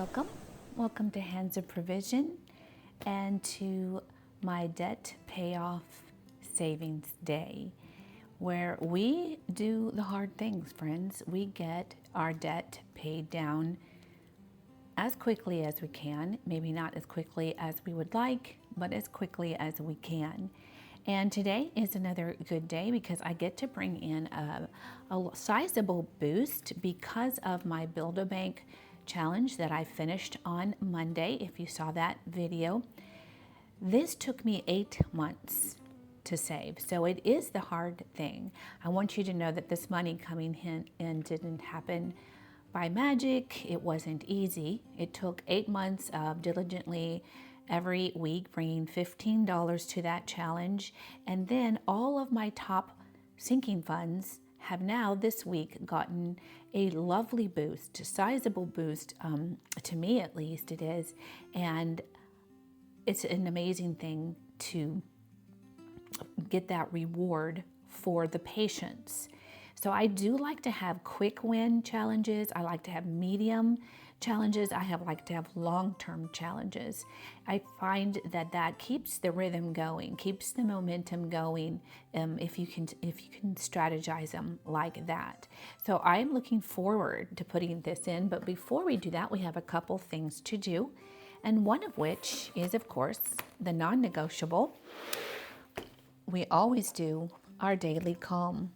Welcome. Welcome to Hands of Provision and to my Debt Payoff Savings Day, where we do the hard things, friends. We get our debt paid down as quickly as we can, maybe not as quickly as we would like, but as quickly as we can. And today is another good day because I get to bring in a sizable boost because of my Build-A-Bank challenge that I finished on Monday. If you saw that video, this took me 8 months to save. So it is the hard thing. I want you to know that this money coming in didn't happen by magic. It wasn't easy. It took 8 months of diligently every week bringing $15 to that challenge. And then all of my top sinking funds have now this week gotten a lovely boost, a sizable boost, to me at least it is. And it's an amazing thing to get that reward for the patience. So I do like to have quick win challenges. I like to have medium challenges. I like to have long-term challenges. I find that keeps the rhythm going, keeps the momentum going, if you can strategize them like that. So I'm looking forward to putting this in. But before we do that, we have a couple things to do, and one of which is, of course, the non-negotiable. We always do our daily calm.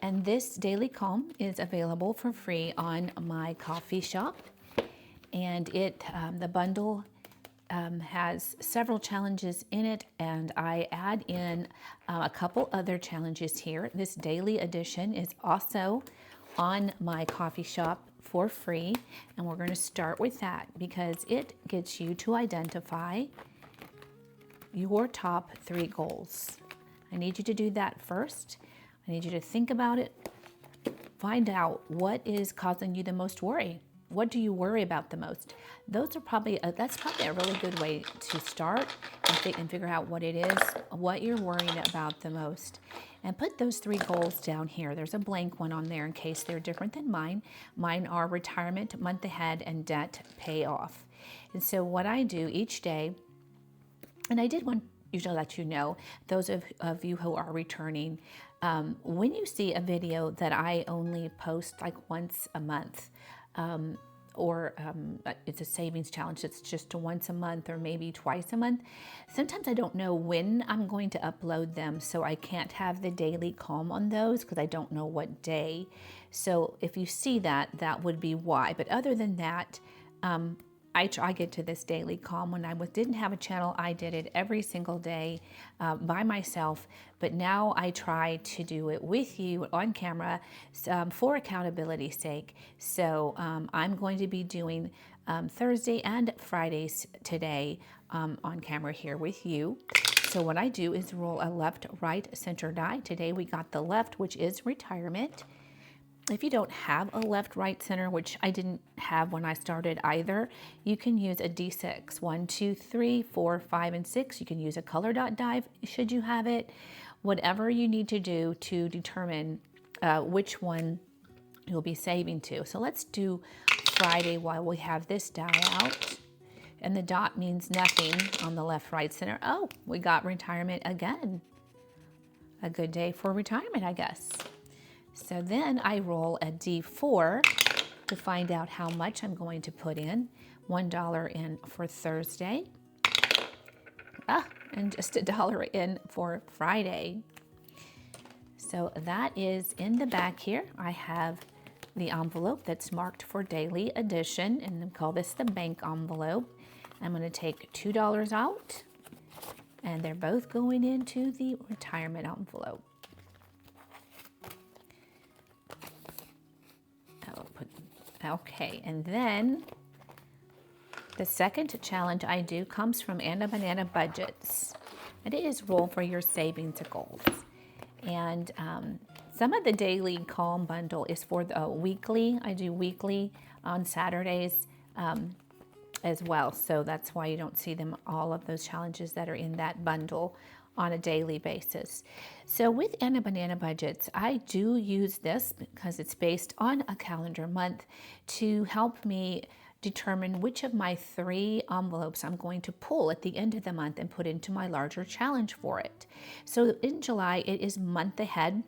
And this daily calm is available for free on my coffee shop. And the bundle has several challenges in it, and I add in a couple other challenges here. This daily edition is also on my coffee shop for free, and we're going to start with that because it gets you to identify your top 3 goals. I need you to do that first. I need you to think about it. Find out what is causing you the most worry. What do you worry about the most? That's probably a really good way to start and figure out what it is, what you're worrying about the most. And put those 3 goals down here. There's a blank one on there in case they're different than mine. Mine are retirement, month ahead, and debt payoff. And so what I do each day, and I did want to let you know, those of you who are returning, when you see a video that I only post like once a month, or it's a savings challenge that's just once a month or maybe twice a month, sometimes I don't know when I'm going to upload them, so I can't have the daily calm on those because I don't know what day. So if you see that, that would be why. But other than that, I get to this daily calm. When I didn't have a channel, I did it every single day by myself. But now I try to do it with you on camera for accountability's sake. So I'm going to be doing Thursday and Fridays today on camera here with you. So what I do is roll a left, right, center die. Today we got the left, which is retirement. If you don't have a left, right, center, which I didn't have when I started either, you can use a D6, 1, 2, 3, 4, 5, and 6. You can use a color dot die should you have it. Whatever you need to do to determine which one you'll be saving to. So let's do Friday while we have this die out. And the dot means nothing on the left, right, center. Oh, we got retirement again. A good day for retirement, I guess. So then I roll a D4 to find out how much I'm going to put in. $1 in for Thursday. And just $1 in for Friday. So that is in the back here. I have the envelope that's marked for daily edition, and I call this the bank envelope. I'm going to take $2 out, and they're both going into the retirement envelope. Okay, and then the second challenge I do comes from Anna Banana Budgets. It is roll for your savings goals. And some of the daily calm bundle is for the weekly. I do weekly on Saturdays as well. So that's why you don't see them, all of those challenges that are in that bundle on a daily basis. So with Anna Banana Budgets, I do use this because it's based on a calendar month to help me determine which of my 3 envelopes I'm going to pull at the end of the month and put into my larger challenge for it. So in July, it is month ahead.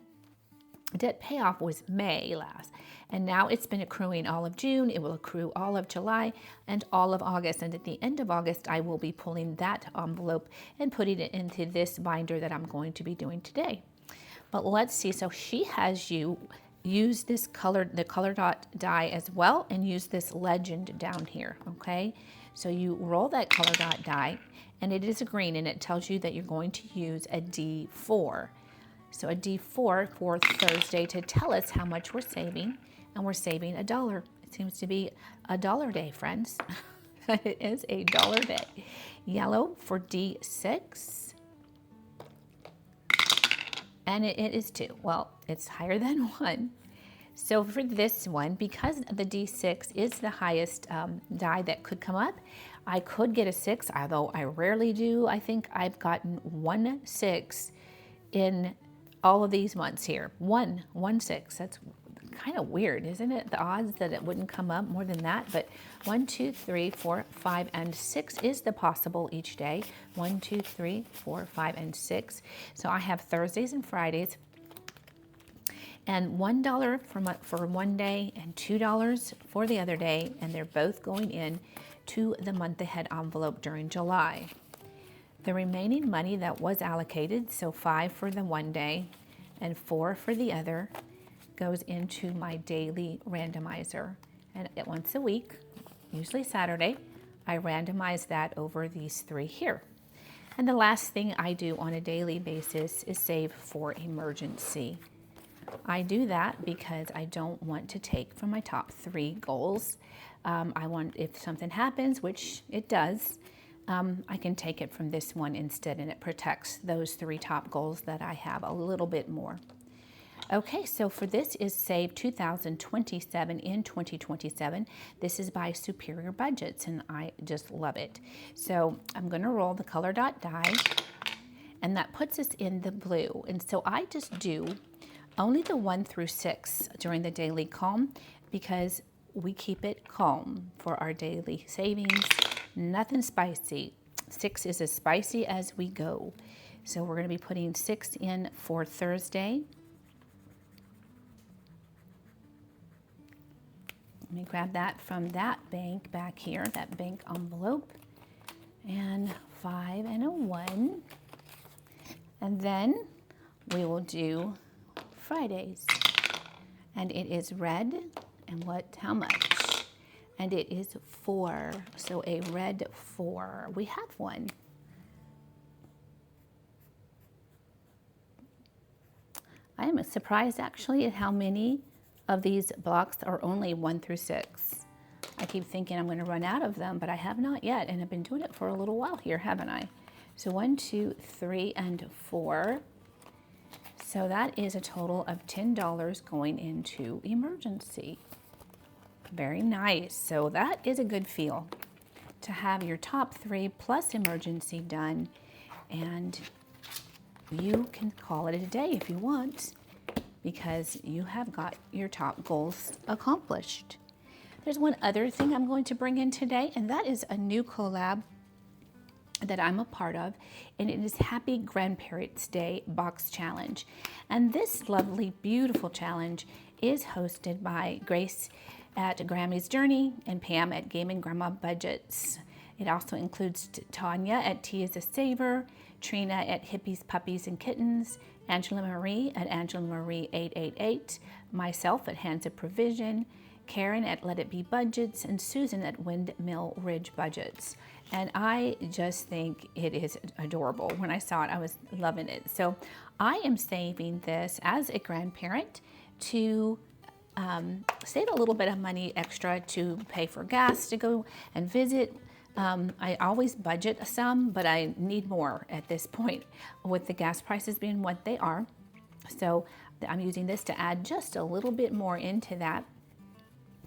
Debt payoff was May last, and now it's been accruing all of June. It will accrue all of July and all of August. And at the end of August, I will be pulling that envelope and putting it into this binder that I'm going to be doing today. But let's see. So she has you use this the color dot die as well, and use this legend down here. Okay, so you roll that color dot die, and it is a green, and it tells you that you're going to use a D4. So a D4 for Thursday to tell us how much we're saving, and we're saving $1. It seems to be a dollar day, friends. It is a dollar day. Yellow for D6. And it is 2. Well, it's higher than 1. So for this one, because the D6 is the highest die that could come up, I could get a 6, although I rarely do. I think I've gotten 1 6 in all of these months here. 1 6. That's kind of weird, isn't it? The odds that it wouldn't come up more than that. But 1, 2, 3, 4, 5, and 6 is the possible each day. 1, 2, 3, 4, 5, and 6. So I have Thursdays and Fridays, and $1 for one day and $2 for the other day, and they're both going in to the month ahead envelope during July. The remaining money that was allocated, so 5 for the one day and 4 for the other, goes into my daily randomizer. And once a week, usually Saturday, I randomize that over these 3 here. And the last thing I do on a daily basis is save for emergency. I do that because I don't want to take from my top 3 goals. I want, if something happens, which it does, I can take it from this one instead, and it protects those 3 top goals that I have a little bit more. Okay, so for this is Save 2027 in 2027. This is by Superior Budgets, and I just love it. So I'm going to roll the color dot die, and that puts us in the blue. And so I just do only the 1 through 6 during the daily calm, because we keep it calm for our daily savings. Nothing spicy. 6 is as spicy as we go. So we're going to be putting 6 in for Thursday. Let me grab that from that bank back here, that bank envelope. And 5 and a 1. And then we will do Fridays. And it is red. And how much? And it is 4. So a red 4. We have one. I am surprised actually at how many of these blocks are only 1 through 6. I keep thinking I'm going to run out of them, but I have not yet, and I've been doing it for a little while here, haven't I? So 1, 2, 3, and 4. So that is a total of $10 going into emergency. Very nice. So that is a good feel to have your top 3 plus emergency done, and you can call it a day if you want, because you have got your top goals accomplished. There's one other thing I'm going to bring in today, and that is a new collab that I'm a part of, and it is Happy Grandparents' Day Box Challenge. And this lovely, beautiful challenge is hosted by Grace at Grammy's Journey and Pam at Game & Grandma Budgets. It also includes Tanya at Tea is a Saver, Trina at Hippies, Puppies, and Kittens, Angela Marie at Angela Marie 888, myself at Hands of Provision, Karen at Let It Be Budgets, and Susan at Windmill Ridge Budgets. And I just think it is adorable. When I saw it, I was loving it. So I am saving this as a grandparent to save a little bit of money extra to pay for gas to go and visit. I always budget some, but I need more at this point with the gas prices being what they are. So I'm using this to add just a little bit more into that.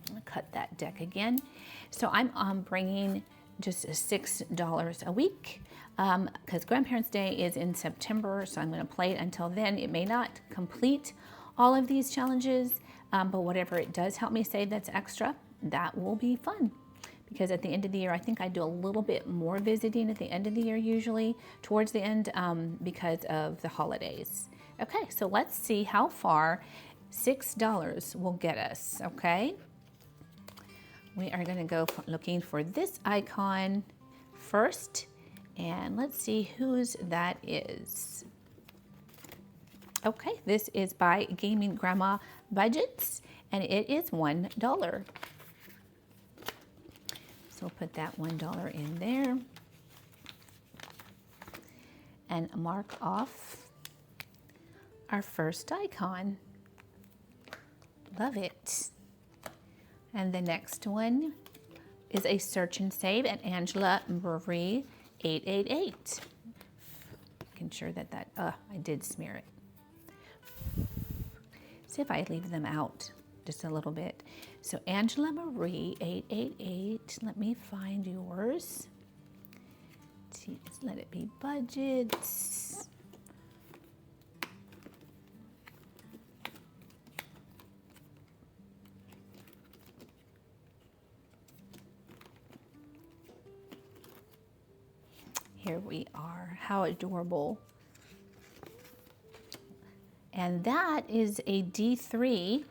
I'm gonna cut that deck again. So I'm bringing just $6 a week, because Grandparents' Day is in September, so I'm going to play it until then. It may not complete all of these challenges, but whatever it does help me save that's extra, that will be fun. Because at the end of the year, I think I do a little bit more visiting at the end of the year usually, towards the end, because of the holidays. Okay, so let's see how far $6 will get us, okay? We are gonna go looking for this icon first, and let's see whose that is. Okay, this is by Gaming Grandma Budgets, and it is $1. So we'll put that $1 in there and mark off our first icon. Love it. And the next one is a search and save at Angela Marie 888. Making sure that I did smear it. See if I leave them out just a little bit. So Angela Marie 888, let me find yours. Let's see, let it be budgets. Here we are. How adorable. And that is a D3.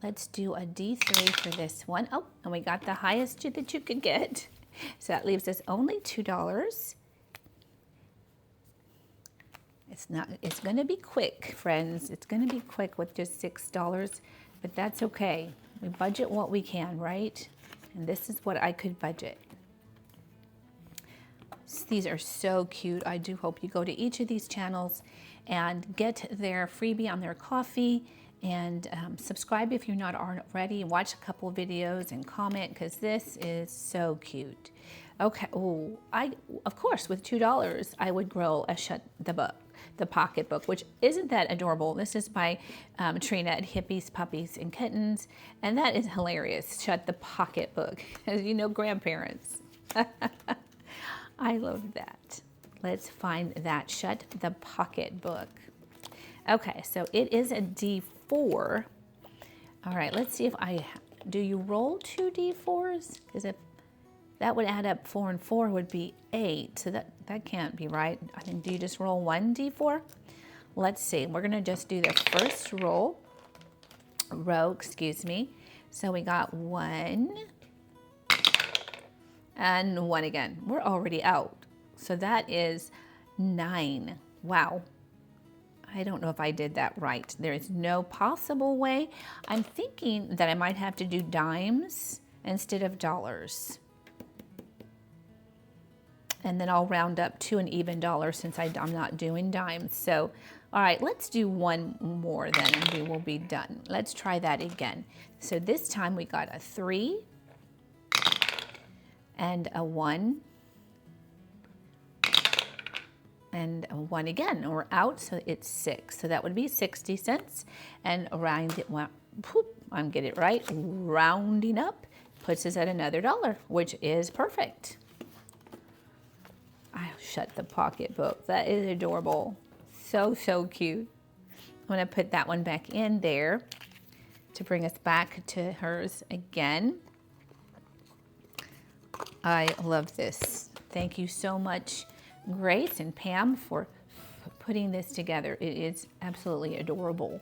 Let's do a D3 for this one. Oh, and we got the highest that you could get. So that leaves us only $2. It's gonna be quick, friends. It's gonna be quick with just $6, but that's okay. We budget what we can, right? And this is what I could budget. These are so cute. I do hope you go to each of these channels and get their freebie on their coffee, and subscribe if you're not already. Watch a couple of videos and comment, because this is so cute. Okay, of course, with $2, I would grow a Shut the Book, the pocketbook, which isn't that adorable. This is by Trina at Hippies, Puppies, and Kittens, and that is hilarious. Shut the Pocketbook, as you know, grandparents. I love that. Let's find that. Shut the Pocketbook. Okay, so it is a D4. All right, let's see if do you roll 2 D4s? Because if that would add up, 4 and 4 would be 8. So that can't be right. I think, do you just roll 1 D4? Let's see. We're gonna just do the first row, excuse me. So we got 1. And 1 again. We're already out. So that is 9. Wow. I don't know if I did that right. There is no possible way. I'm thinking that I might have to do dimes instead of dollars. And then I'll round up to an even dollar, since I'm not doing dimes. So, all right, let's do one more then, and we will be done. Let's try that again. So this time we got a 3, and a 1, and a 1 again. We're out, so it's 6. So that would be 60 cents. And round it, I'm getting it right. Rounding up puts us at another $1, which is perfect. I'll shut the pocketbook. That is adorable. So, so cute. I'm gonna put that one back in there to bring us back to hers again. I love this. Thank you so much, Grace and Pam, for putting this together. It is absolutely adorable.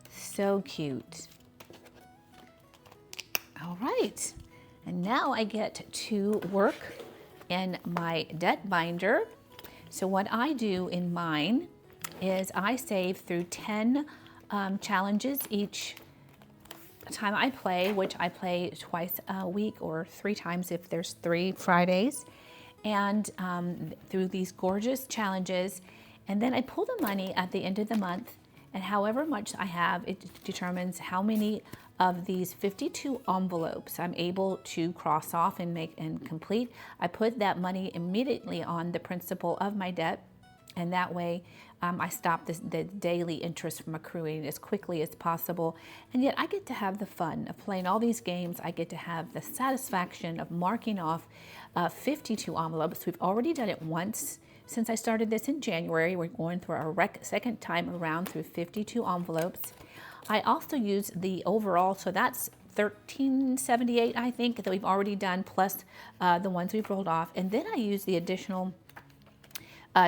So cute. All right, and now I get to work in my debt binder. So what I do in mine is I save through 10 challenges each time I play, which I play twice a week or 3 times if there's 3 Fridays, and through these gorgeous challenges. And then I pull the money at the end of the month, and however much I have, it determines how many of these 52 envelopes I'm able to cross off and make and complete. I put that money immediately on the principal of my debt, and that way I stop the daily interest from accruing as quickly as possible. And yet I get to have the fun of playing all these games. I get to have the satisfaction of marking off 52 envelopes. We've already done it once since I started this in January. We're going through our second time around through 52 envelopes. I also use the overall, so that's 1378, I think, that we've already done, plus the ones we've rolled off. And then I use the additional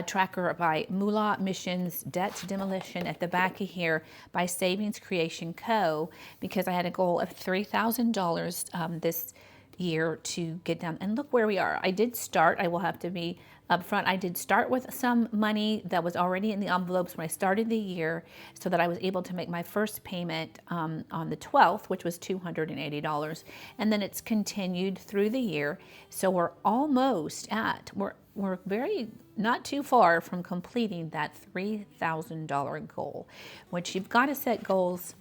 tracker by Moolah Missions Debt Demolition at the back of here by Savings Creation Co. because I had a goal of $3,000 this year to get down. And look where we are. I did start, I will have to be upfront, I did start with some money that was already in the envelopes when I started the year so that I was able to make my first payment on the 12th, which was $280. And then it's continued through the year. So we're almost at, we're very not too far from completing that $3,000 goal, which you've got to set goals.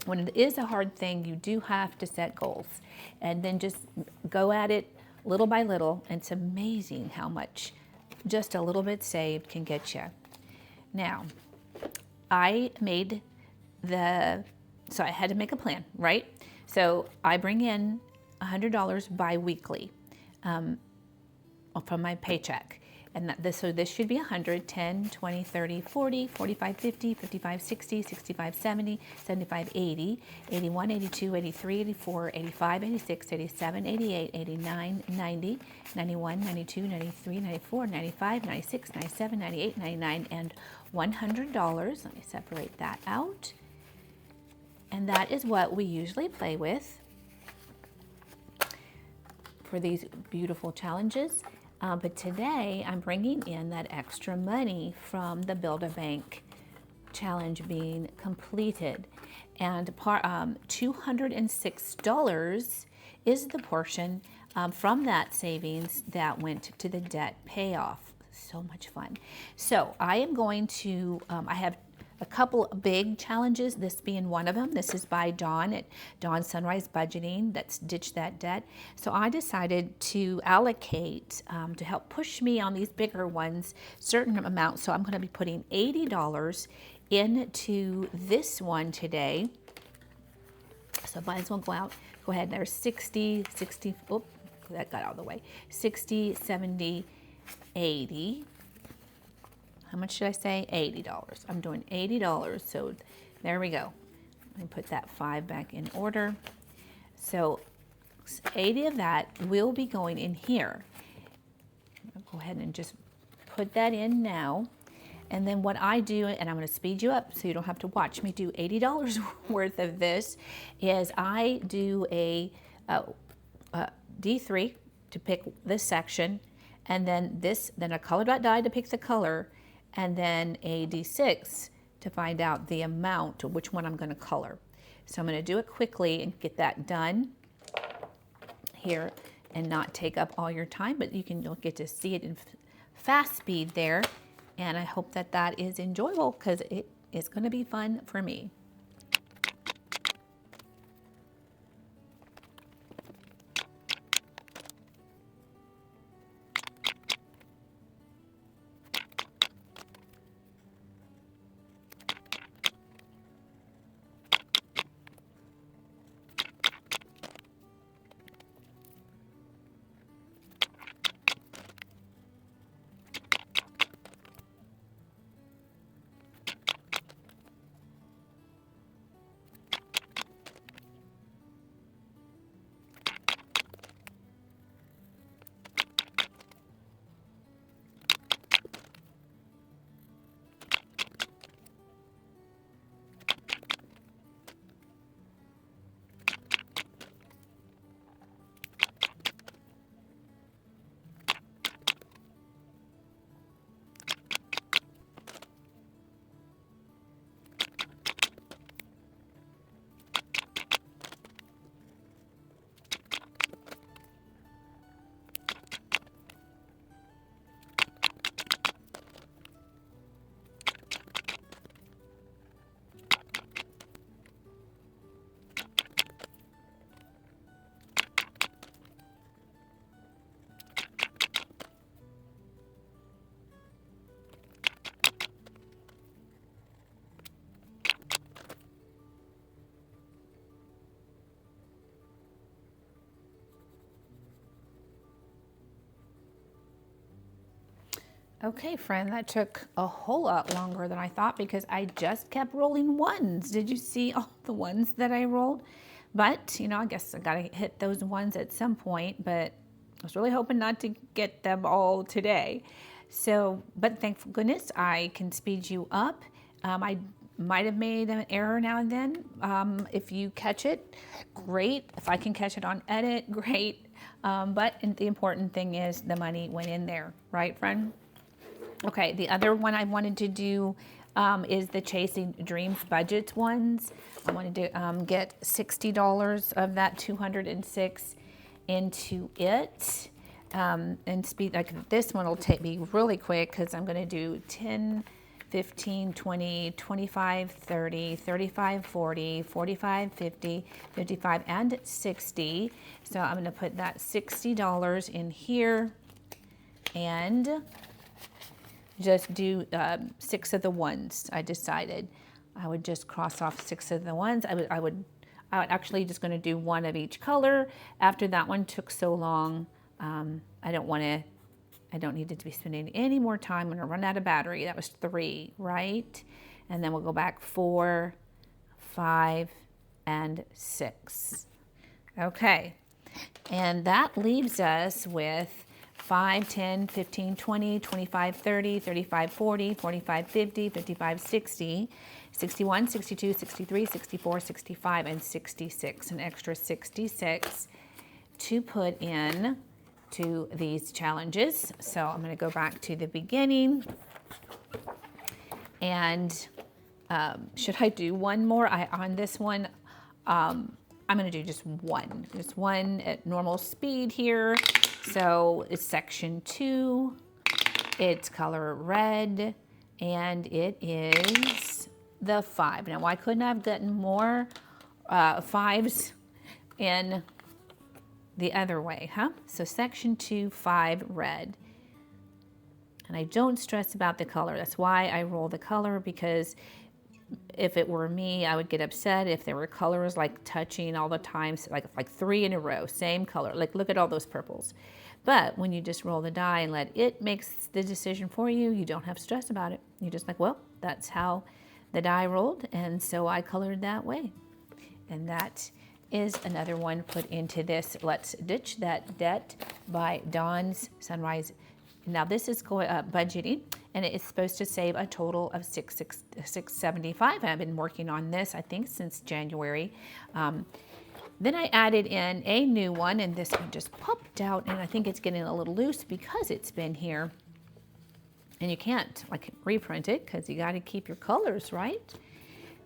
When it is a hard thing, you do have to set goals and then just go at it little by little. It's amazing how much just a little bit saved can get you. Now, I made so I had to make a plan, right? So I bring in $100 bi-weekly from my paycheck. And so this should be 100, 10, 20, 30, 40, 45, 50, 55, 60, 65, 70, 75, 80, 81, 82, 83, 84, 85, 86, 87, 88, 89, 90, 91, 92, 93, 94, 95, 96, 97, 98, 99, and $100. Let me separate that out. And that is what we usually play with for these beautiful challenges. But today I'm bringing in that extra money from the Build-A-Bank challenge being completed. And $206 is the portion from that savings that went to the debt payoff. So much fun. So I am going to, I have a couple big challenges, this being one of them. This is by Dawn at Dawn Sunrise Budgeting, that's Ditch That Debt. So I decided to allocate, to help push me on these bigger ones, certain amounts. So I'm going to be putting $80 into this one today. So might as well go ahead, there's 60, oh, that got out of the way, 60, 70, 80. How much should I say? $80. I'm doing $80, so there we go. Let me put that 5 back in order. So 80 of that will be going in here. I'll go ahead and just put that in now. And then what I do, and I'm going to speed you up so you don't have to watch me do $80 worth of this, is I do a D3 to pick this section, and then a color dot die to pick the color, and then a D6 to find out the amount, or which one I'm going to color. So I'm going to do it quickly and get that done here and not take up all your time, but you'll get to see it in fast speed there. And I hope that that is enjoyable because it is going to be fun for me. Okay, friend, that took a whole lot longer than I thought because I just kept rolling ones. Did you see all the ones that I rolled? But, you know, I guess I gotta hit those ones at some point, but I was really hoping not to get them all today. So, but thank goodness I can speed you up. I might have made an error now and then. If you catch it, great. If I can catch it on edit, great. But the important thing is the money went in there, right, friend? Okay, the other one I wanted to do is the Chasing Dreams Budgets ones. I wanted to get $60 of that 206 into it. And speed, like this one will take me really quick because I'm going to do 10, 15, 20, 25, 30, 35, 40, 45, 50, 55, and 60. So I'm going to put that $60 in here and just do 6 of the ones. I decided I would just cross off 6 of the ones. I would actually just going to do 1 of each color. After that one took so long, I don't need to be spending any more time. I'm going to run out of battery. That was 3, right? And then we'll go back 4, 5, and 6. Okay, and that leaves us with 5, 10, 15, 20, 25, 30, 35, 40, 45, 50, 55, 60, 61, 62, 63, 64, 65, and 66. An extra 66 to put in to these challenges. So I'm going to go back to the beginning. And should I do one more? On this one, I'm going to do just one at normal speed here. So it's section 2, it's color red, and it is the 5. Now, why couldn't I have gotten more 5s in the other way, huh? So section 2, 5, red. And I don't stress about the color. That's why I roll the color, because if it were me, I would get upset if there were colors like touching all the time, like 3 in a row, same color. Like, look at all those purples. But when you just roll the die and let it make the decision for you, you don't have stress about it. You're just like, well, that's how the die rolled, and so I colored that way. And that is another one put into this. Let's Ditch That Debt by Dawn's Sunrise. Now this is budgeting, and it is supposed to save a total of $675. I've been working on this, I think, since January. Then I added in a new one, and this one just popped out, and I think it's getting a little loose because it's been here. And you can't like reprint it because you got to keep your colors, right?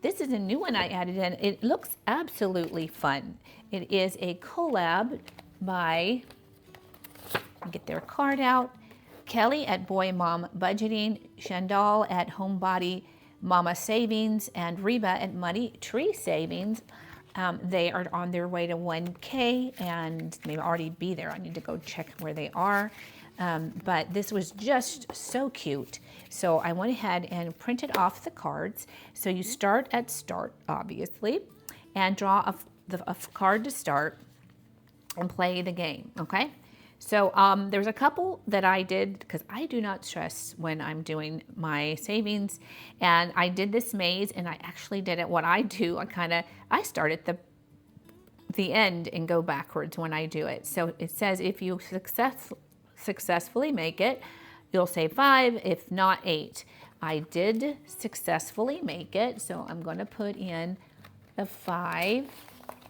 This is a new one I added in. It looks absolutely fun. It is a collab by, get their card out, Kelly at Boy Mom Budgeting, Shandal at Homebody Mama Savings, and Reba at Money Tree Savings. They are on their way to 1K and may already be there. I need to go check where they are. But this was just so cute. So I went ahead and printed off the cards. So you start at start, obviously, and draw a card to start and play the game, okay? So there's a couple that I did because I do not stress when I'm doing my savings. And I did this maze, and I actually did it. What I do, I start at the end and go backwards when I do it. So it says if you successfully make it, you'll save 5, if not 8. I did successfully make it, so I'm going to put in the 5. And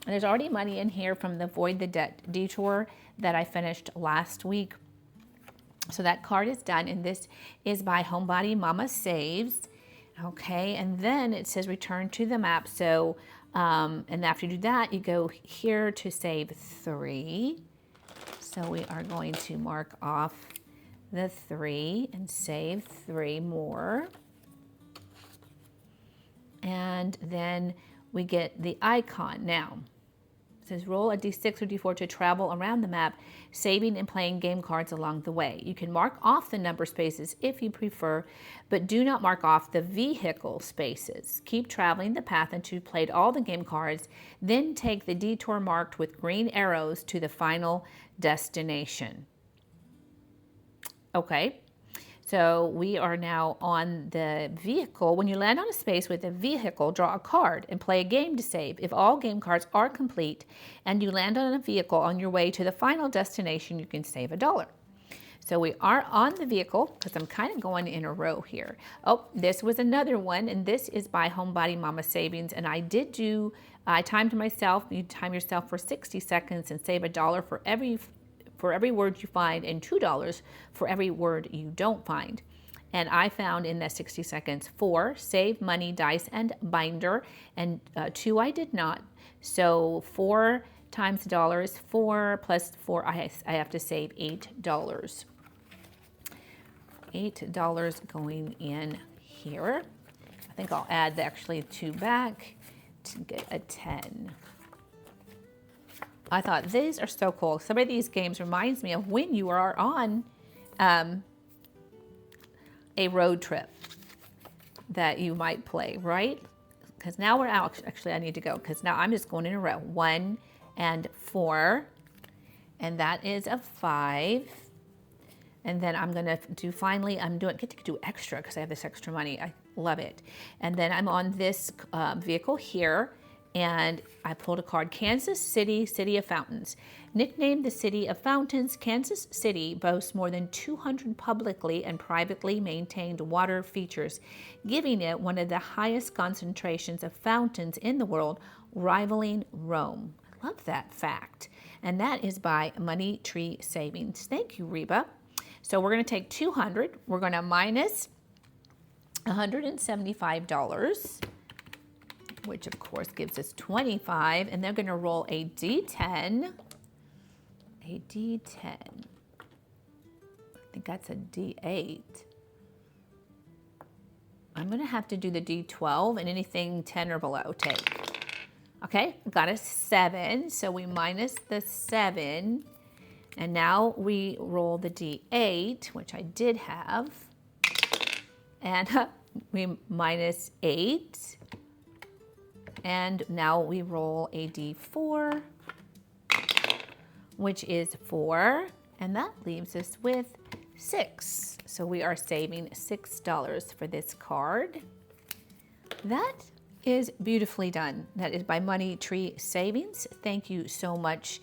there's already money in here from the Avoid the Debt Detour that I finished last week. So that card is done, and this is by Homebody Mama Saves. Okay, and then it says return to the map. So, and after you do that, you go here to save 3. So we are going to mark off the 3 and save 3 more. And then we get the icon. Now, it says roll a d6 or d4 to travel around the map, saving and playing game cards along the way. You can mark off the number spaces if you prefer, but do not mark off the vehicle spaces. Keep traveling the path until you've played all the game cards, then take the detour marked with green arrows to the final destination. Okay, So we are now on the vehicle. When you land on a space with a vehicle, draw a card and play a game to save. If all game cards are complete and you land on a vehicle on your way to the final destination, you can save $1. So we are on the vehicle because I'm kind of going in a row here. Oh, this was another one, and this is by Homebody Mama Savings. And I timed myself. You time yourself for 60 seconds and save $1 for every word you find and $2 for every word you don't find. And I found in that 60 seconds 4, save money, dice, and binder, and 2 I did not. So 4 times $1 is 4 plus 4, I have to save $8. $8 going in here. I think I'll add actually 2 back to get a 10. I thought these are so cool. Some of these games reminds me of when you are on a road trip that you might play, right? Because now we're out. Actually, I need to go because now I'm just going in a row. 1 and 4, and that is a 5. And then I'm gonna do, finally, get to do extra because I have this extra money. I love it. And then I'm on this vehicle here, and I pulled a card, Kansas City, City of Fountains. Nicknamed the City of Fountains, Kansas City boasts more than 200 publicly and privately maintained water features, giving it one of the highest concentrations of fountains in the world, rivaling Rome. I love that fact. And that is by Money Tree Savings. Thank you, Reba. So we're going to take 200. We're going to minus $175, which of course gives us 25. And they're going to roll a D10. A D10. I think that's a D8. I'm going to have to do the D12, and anything 10 or below take. Okay, got a 7. So we minus the 7. And now we roll the D8, which I did have, and we minus 8. And now we roll a D4, which is 4, and that leaves us with 6. So we are saving $6 for this card. That is beautifully done. That is by Money Tree Savings. Thank you so much.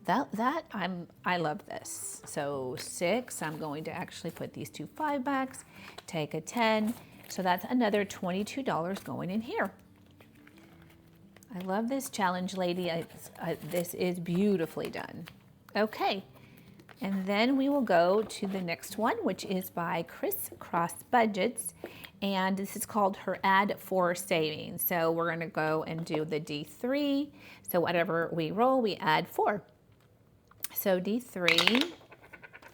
I love this. So 6, I'm going to actually put these 2 5-backs, take a 10. So that's another $22 going in here. I love this challenge, lady. This is beautifully done. Okay, and then we will go to the next one, which is by Crisscross Budgets. And this is called her Add 4 Savings. So we're gonna go and do the D3. So whatever we roll, we add 4. So D3,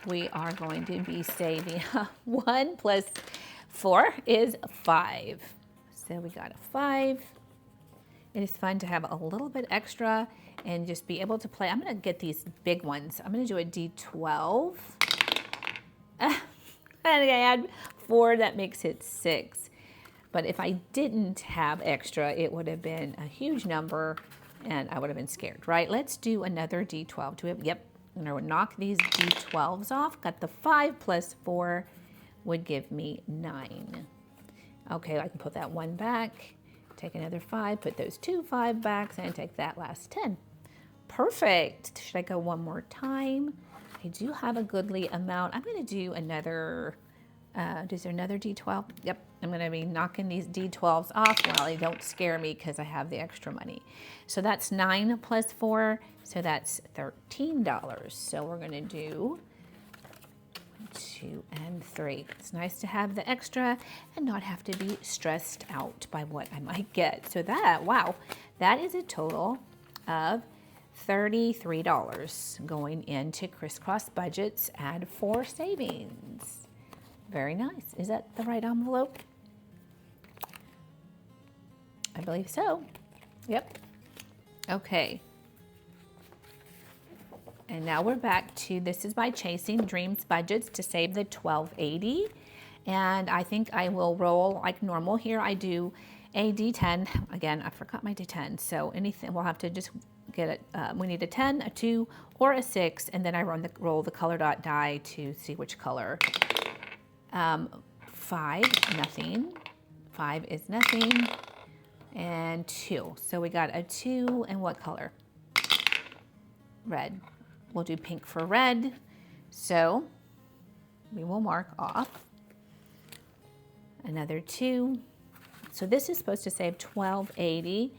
we are going to be saving 1 plus 4 is 5. So we got a 5. It is fun to have a little bit extra and just be able to play. I'm going to get these big ones. I'm going to do a D12. And I add 4, that makes it 6. But if I didn't have extra, it would have been a huge number and I would have been scared, right? Let's do another D12. Do we have, yep. I'm going to knock these D12s off. Got the 5 plus 4 would give me 9. Okay, I can put that 1 back, take another 5, put those 2 5-backs, and take that last 10. Perfect. Should I go one more time? I do have a goodly amount. I'm going to do another, is there another D12? Yep, I'm going to be knocking these D12s off while they don't scare me because I have the extra money. So that's 9 plus 4, so that's $13. So we're going to do 2 and 3. It's nice to have the extra and not have to be stressed out by what I might get. So that, wow, that is a total of $33 going into Crisscross Budgets Add 4 Savings. Very nice. Is that the right envelope? I believe so. Yep. Okay. And now we're back to, this is by Chasing Dreams Budgets to save the $12.80. And I think I will roll like normal here. I do a D10. Again, I forgot my D10. So anything, we'll have to just get it. We need a 10, a 2, or a 6. And then I roll the color dot die to see which color 5, nothing. 5 is nothing. And 2. So we got a 2, and what color? Red. We'll do pink for red. So we will mark off another 2. So this is supposed to save $12.80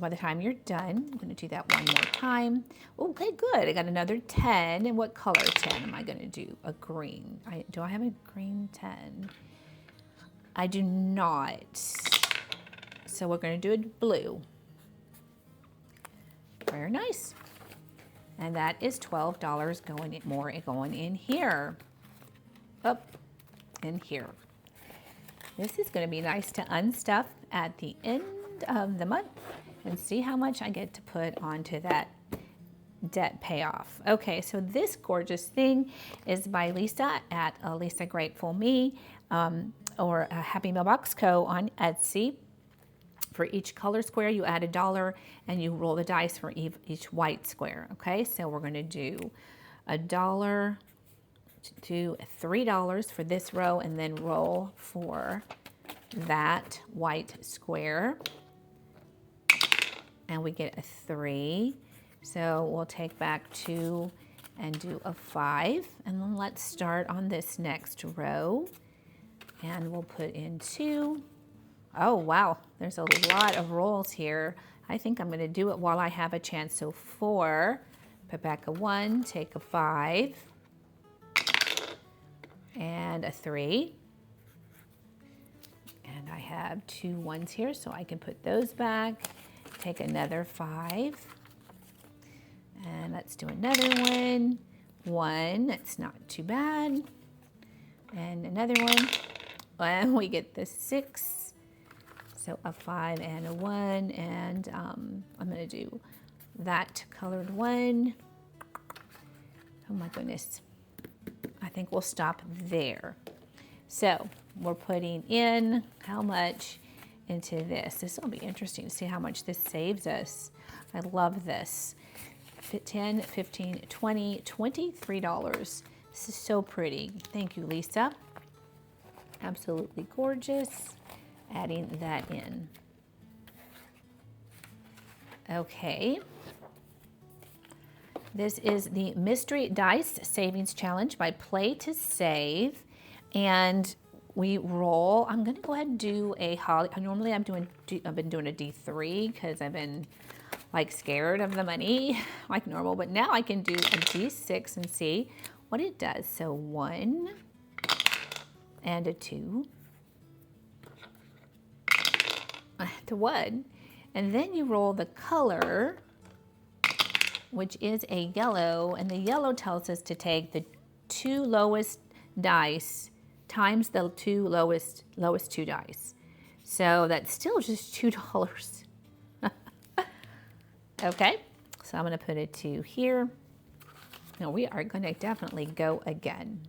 by the time you're done. I'm going to do that one more time. Okay, good. I got another 10. And what color 10 am I going to do? A green. Do I have a green 10? I do not. So we're going to do it blue. Very nice. And that is $12 going in here. Up in here. This is going to be nice to unstuff at the end of the month and see how much I get to put onto that debt payoff. Okay, so this gorgeous thing is by Lisa at Lisa Grateful Me or Happy Mailbox Co. on Etsy. For each color square, you add $1 and you roll the dice for each white square. Okay, so we're going to do $1 to $3 for this row and then roll for that white square. And we get a 3. So we'll take back 2 and do a 5. And then let's start on this next row. And we'll put in 2. Oh, wow, there's a lot of rolls here. I think I'm going to do it while I have a chance. So 4, put back a 1, take a 5, and a 3. And I have 2 1s here, so I can put those back. Take another 5. And let's do another one. 1, that's not too bad. And another one. And we get the 6. So a 5 and a 1, and I'm going to do that colored one. Oh my goodness. I think we'll stop there. So we're putting in how much into this. This will be interesting to see how much this saves us. I love this. 10, 15, 20, $23. This is so pretty. Thank you, Lisa. Absolutely gorgeous. Adding that in. Okay. This is the Mystery Dice Savings Challenge by Play to Save. And we roll. I'm going to go ahead and do a holly. Normally I've been doing a D3 because I've been like scared of the money like normal. But now I can do a D6 and see what it does. So 1 and a 2. To 1, and then you roll the color, which is a yellow, and the yellow tells us to take the 2 lowest dice times the 2 lowest 2 dice. So that's still just $2. Okay, so I'm going to put a 2 here. Now we are going to definitely go again.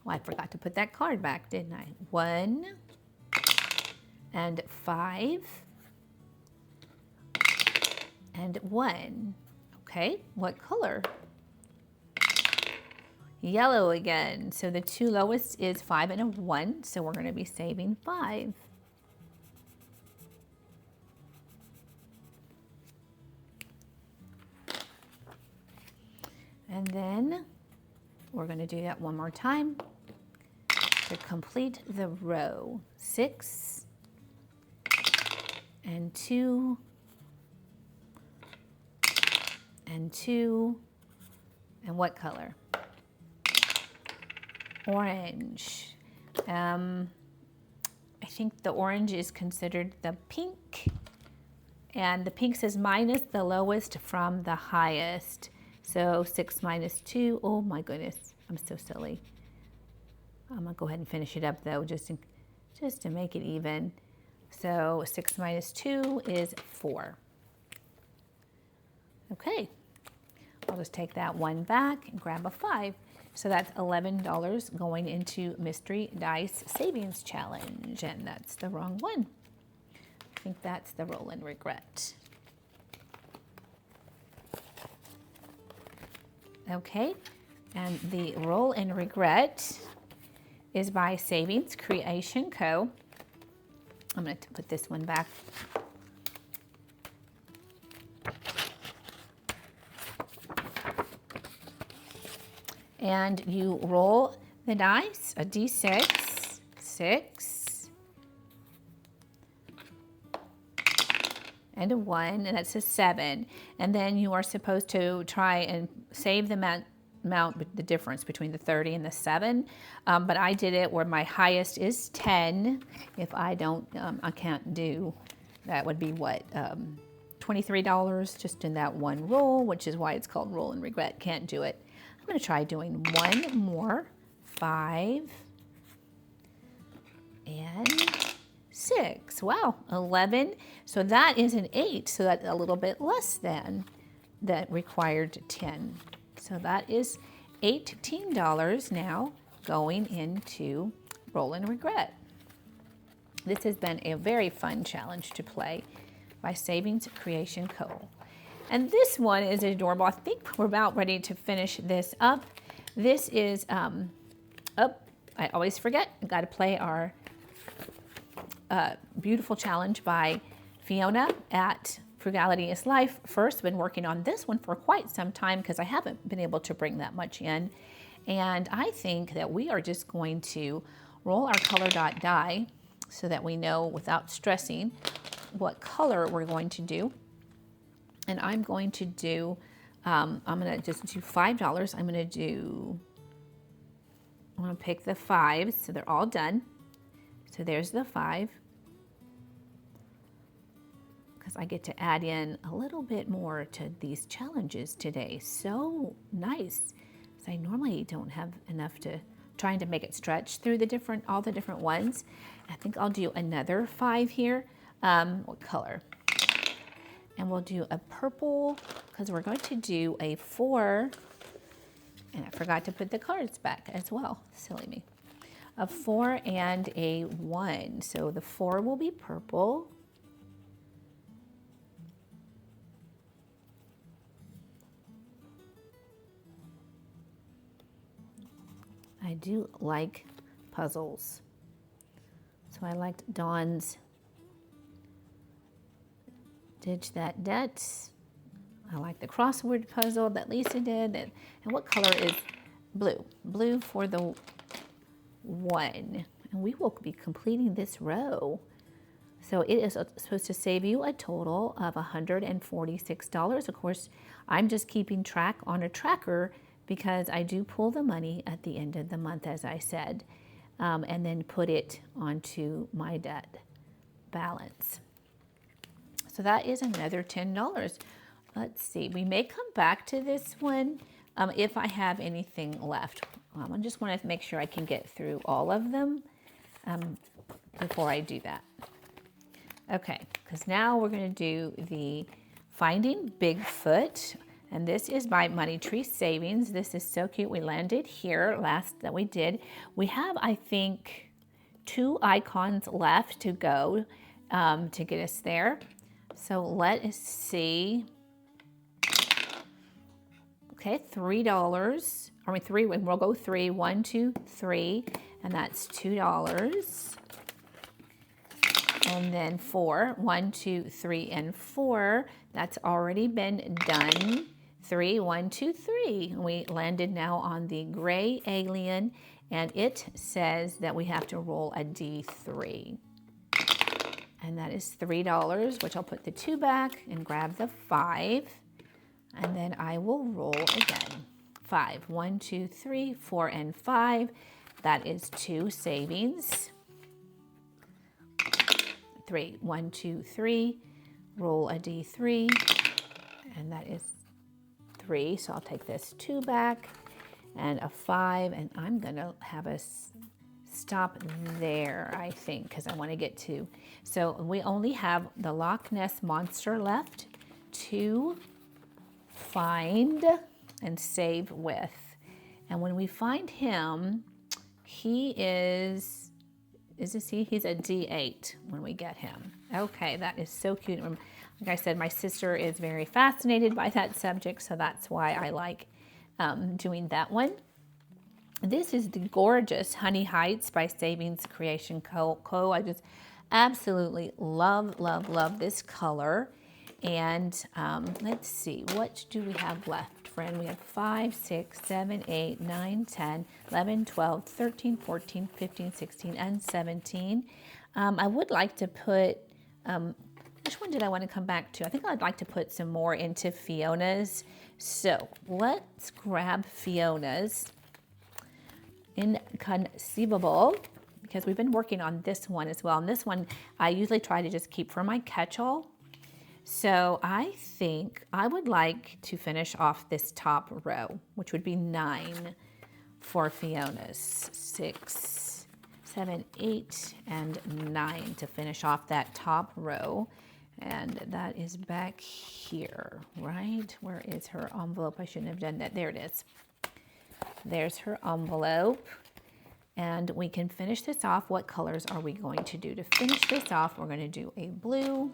Well, I forgot to put that card back, didn't I? 1 and 5 and 1. Okay, what color? Yellow again. So the 2 lowest is 5 and a 1, so we're going to be saving 5. And then we're going to do that one more time to complete the row. 6 and 2 and 2, and what color? Orange. I think the orange is considered the pink, and the pink says minus the lowest from the highest. So 6 minus 2, oh my goodness, I'm so silly. I'm gonna go ahead and finish it up though, just to make it even. So 6 minus 2 is 4. Okay, I'll just take that 1 back and grab a 5. So that's $11 going into Mystery Dice Savings Challenge, and that's the wrong one. I think that's the Roll and Regret. Okay, And the Roll in Regret is by Savings Creation Co. I'm going to put this one back. And you roll the dice, a D6, 6, and a 1, and that's a 7. And then you are supposed to try and save the amount, the difference between the 30 and the 7. But I did it where my highest is 10. If I don't, I can't do, that would be what, $23 just in that one roll, which is why it's called Roll in Regret. Can't do it. I'm going to try doing one more. 5 and 6. Wow, 11. So that is an 8. So that's a little bit less than that required 10. So that is $18 now going into Roll in Regret. This has been a very fun challenge to play by Savings Creation Co. And this one is adorable. I think we're about ready to finish this up. This is, I always forget, I've got to play our beautiful challenge by Fiona at Frugality is Life. First, been working on this one for quite some time because I haven't been able to bring that much in. And I think that we are just going to roll our color dot die so that we know without stressing what color we're going to do. And I'm going to do, I'm going to just do $5. I'm going to pick the 5s, so they're all done. So there's the 5. Because I get to add in a little bit more to these challenges today. So nice. So I normally don't have enough to, trying to make it stretch through all the different ones. I think I'll do another 5 here. What color? And we'll do a purple, because we're going to do a 4, and I forgot to put the cards back as well, silly me. A 4 and a 1, so the 4 will be purple. I do like puzzles, so I liked Dawn's Ditch That Debt. I like the crossword puzzle that Lisa did. And what color is blue? Blue for the 1. And we will be completing this row. So it is supposed to save you a total of $146. Of course, I'm just keeping track on a tracker because I do pull the money at the end of the month, as I said, and then put it onto my debt balance. So that is another $10. Let's see, we may come back to this one if I have anything left. I just want to make sure I can get through all of them before I do that. Okay, because now we're going to do the Finding Bigfoot, and this is by Money Tree Savings. This is so cute. We landed here last that we did. We have, I think, 2 icons left to go to get us there. So let us see. Okay, $3. I mean, 3. We'll go 3. 1, 2, 3, and that's $2. And then 4. 1, 2, 3, and 4. That's already been done. 3, 1, 2, 3. We landed now on the gray alien, and it says that we have to roll a D3. And that is $3, which I'll put the 2 back and grab the 5. And then I will roll again. 5. 1, 2, 3, 4, and 5. That is 2 savings. 3. 1, 2, 3. Roll a D3. And that is 3. So I'll take this 2 back and a 5. And I'm going to have us stop there, I think, because I want to get to. So we only have the Loch Ness Monster left to find and save with. And when we find him, he is this he? He's a D8 when we get him. Okay, that is so cute. Like I said, my sister is very fascinated by that subject, so that's why I like doing that one. This is the gorgeous Honey Heights by Savings Creation Co. I just absolutely love, love, love this color. And let's see, what do we have left, friend? We have 5, 6, 7, 8, 9, 10, 11, 12, 13, 14, 15, 16, and 17. I would like to put, which one did I want to come back to? I think I'd like to put some more into Fiona's. So let's grab Fiona's Inconceivable, because we've been working on this one as well. And this one I usually try to just keep for my catch-all. So I think I would like to finish off this top row, which would be 9 for Fiona's. 6, 7, 8, and 9 to finish off that top row. And that is back here, right? Where is her envelope? I shouldn't have done that. There it is. There's her envelope. And we can finish this off. What colors are we going to do? To finish this off, we're going to do a blue.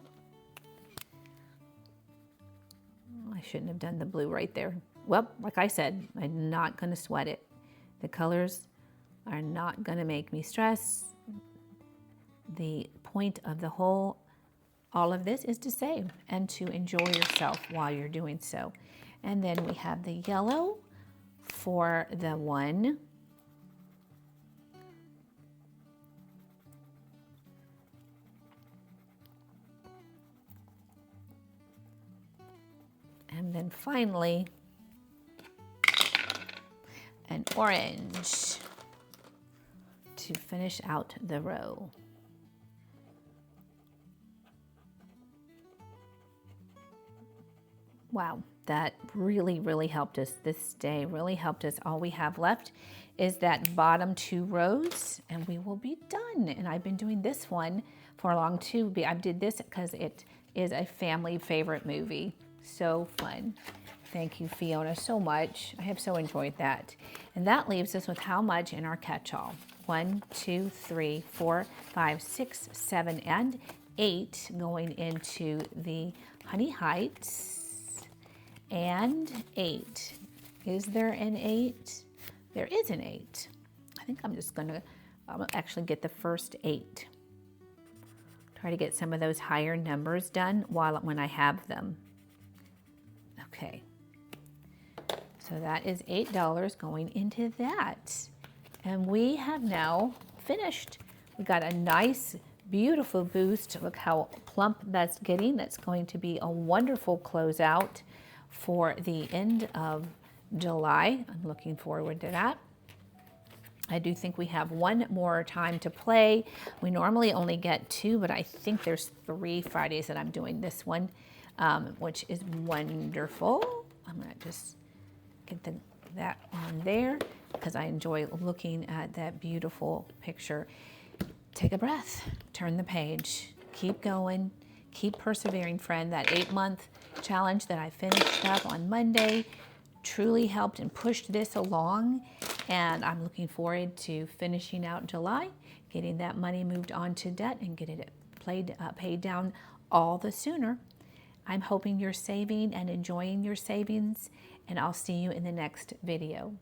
I shouldn't have done the blue right there. Well, like I said, I'm not going to sweat it. The colors are not going to make me stress. The point of the whole, all of this is to save and to enjoy yourself while you're doing so. And then we have the yellow for the 1. And then finally, an orange to finish out the row. Wow, that really, really helped us this day, really helped us. All we have left is that bottom 2 rows and we will be done. And I've been doing this one for long too. I did this because it is a family favorite movie. So fun. Thank you, Fiona, so much. I have so enjoyed that. And that leaves us with how much in our catch-all? 1, 2, 3, 4, 5, 6, 7, and 8 going into the Honey Heights. And 8. Is there an 8? There is an 8. I think I'm just going to actually get the first 8. Try to get some of those higher numbers done when I have them. Okay. So that is $8 going into that. And we have now finished. We got a nice, beautiful boost. Look how plump that's getting. That's going to be a wonderful closeout for the end of July. I'm looking forward to that. I do think we have one more time to play. We normally only get 2, but I think there's 3 Fridays that I'm doing this one, which is wonderful. I'm gonna just get that on there because I enjoy looking at that beautiful picture. Take a breath, turn the page, keep going, keep persevering, friend. That 8-month challenge that I finished up on Monday truly helped and pushed this along, and I'm looking forward to finishing out July, getting that money moved on to debt and getting it paid down all the sooner. I'm hoping you're saving and enjoying your savings, and I'll see you in the next video.